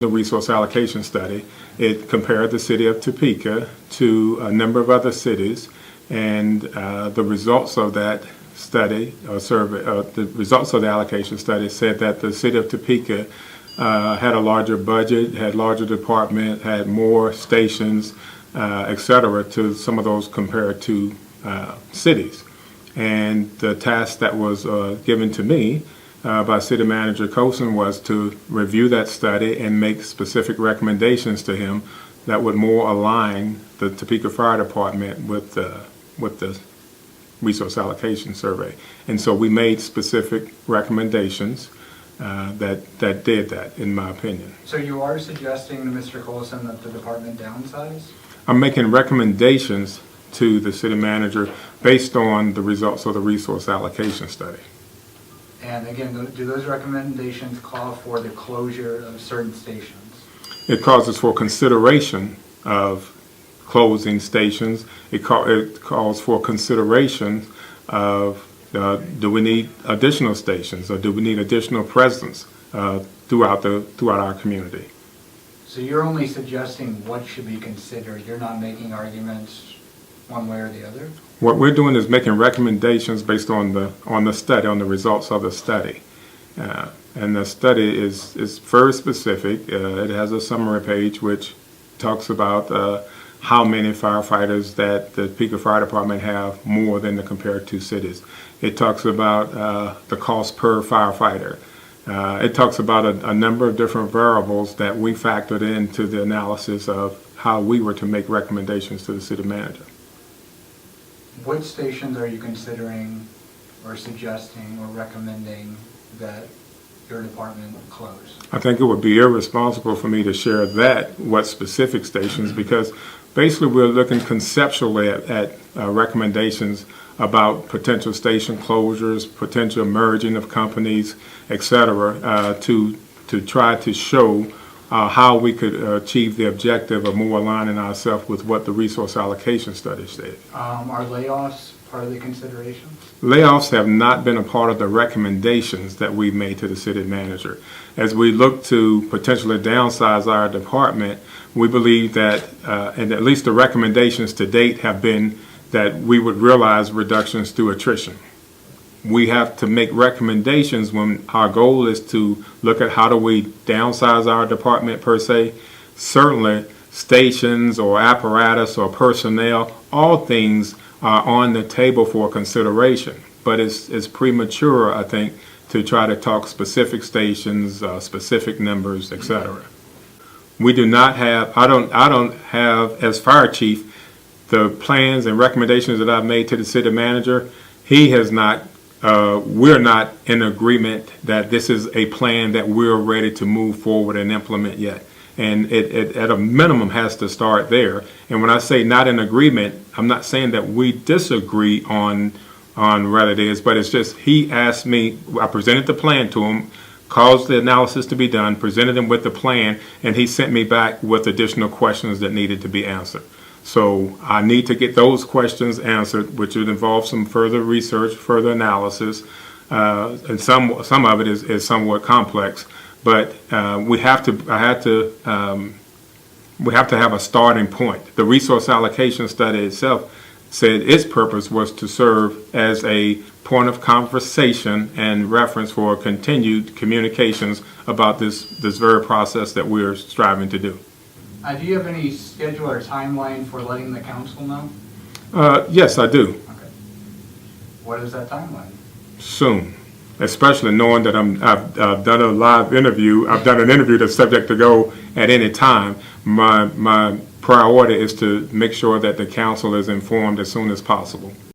The resource allocation study, it compared the city of Topeka to a number of other cities, and the results of that study or survey, the results of the allocation study said that the city of Topeka had a larger budget, had larger department, had more stations, etc. to some of those compared to cities. And the task that was given to me by City Manager Coulson was to review that study and make specific recommendations to him that would more align the Topeka Fire Department with the resource allocation survey. And so we made specific recommendations that did that, in my opinion. So you are suggesting to Mr. Coulson that the department downsize? I'm making recommendations to the city manager based on the results of the resource allocation study. And again, do those recommendations call for the closure of certain stations? It causes for consideration of closing stations. It calls for consideration of do we need additional stations, or do we need additional presence throughout our community? So you're only suggesting what should be considered. You're not making arguments one way or the other? What we're doing is making recommendations based on the study, on the results of the study. And the study is very specific. It has a summary page which talks about how many firefighters that the Topeka Fire Department have more than the compared to cities. It talks about the cost per firefighter. It talks about a number of different variables that we factored into the analysis of how we were to make recommendations to the city manager. What stations are you considering or suggesting or recommending that your department close? I think it would be irresponsible for me to share what specific stations, because basically we're looking conceptually at recommendations about potential station closures, potential merging of companies, etc., to try to show how we could achieve the objective of more aligning ourselves with what the resource allocation study said. Are layoffs part of the consideration? Layoffs have not been a part of the recommendations that we've made to the city manager. As we look to potentially downsize our department, we believe that, and at least the recommendations to date have been that we would realize reductions through attrition. We have to make recommendations when our goal is to look at how do we downsize our department per se. Certainly stations or apparatus or personnel, all things are on the table for consideration, but it's premature, I think, to try to talk specific stations, specific numbers, etc. We do not have, I don't have, as fire chief, the plans and recommendations that I've made to the city manager. He has not. We're not in agreement that this is a plan that we're ready to move forward and implement yet. And it at a minimum has to start there. And when I say not in agreement, I'm not saying that we disagree on what it is, but it's just he asked me, I presented the plan to him, caused the analysis to be done, presented him with the plan, and he sent me back with additional questions that needed to be answered. So I need to get those questions answered, which would involve some further research, further analysis, and some of it is somewhat complex. But we have to have a starting point. The resource allocation study itself said its purpose was to serve as a point of conversation and reference for continued communications about this very process that we're striving to do. Do you have any schedule or timeline for letting the council know? Yes, I do. Okay. What is that timeline? Soon, especially knowing that I've done a live interview. I've done an interview that's subject to go at any time. My priority is to make sure that the council is informed as soon as possible.